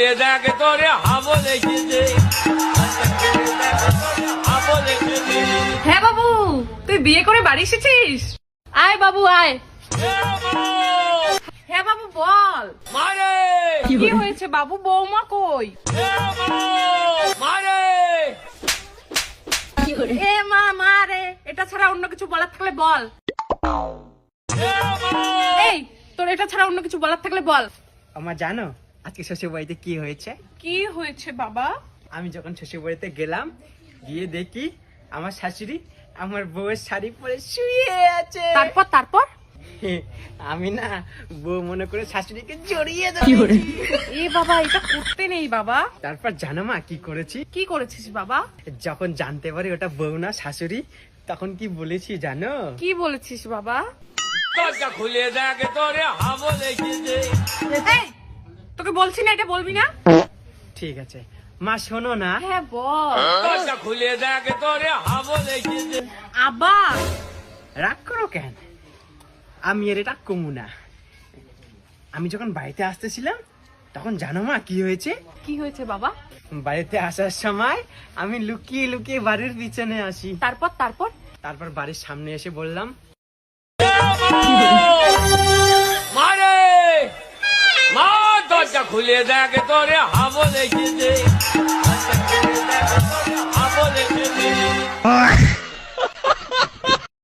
খুলে দেখ তোরে হাবো দেখেছে হাবো দেখেছে। হ্যাঁ বাবু, তুই বিয়ে করে বাড়ি এসেছিস? আয় বাবু আয়। হ্যাঁ বাবু বল, মারে কি হয়েছে বাবু? বৌমা কই? মারে এ মা মা রে, এটা ছাড়া অন্য কিছু বলার থাকলে বল। এই তোর এটা ছাড়া অন্য কিছু বলার থাকলে বল। আমার জানো আজকে শ্বশুর বাড়িতে কি হয়েছে? কি হয়েছে বাবা? আমি যখন শ্বশুর বাড়িতে গেলাম, গিয়ে দেখি আমার শাশুড়ি আমার বউয়ের শাড়ি পরে শুয়ে আছে। তারপর তারপর আমি না বউ মনে করে শাশুড়িকে জড়িয়ে ধরেছি। এ বাবা, এটা করতে নেই বাবা। তারপর জানো মা কি করেছি? কি করেছিস বাবা? যখন জানতে পারি ওটা বউ না শাশুড়ি, তখন কি বলেছি জানো? কি বলেছিস বাবা? দরজা খুলে দেখ তোরে হাবো দেখেছে। এই, তোকে বলছি না এটা বলবি না? ঠিক আছে মা, শোনো না। হ্যাঁ বল। দরজা খুলে দেখ তোরে হাবো দেখেছে। আবার রাগ করো কেন? আমি এর রাগ কমু না। আমি যখন বাড়িতে আসতেছিলাম তখন জানো মা কি হয়েছে? কি হয়েছে বাবা? বাড়িতে আসার সময় আমি লুকিয়ে লুকিয়ে বাড়ির পিছনে আসি। তারপর তারপর তারপর বাড়ির সামনে এসে বললাম, মারে মা দরজা খুলে দেখ তোরে হাবো দেখেছে হাবো দেখেছে।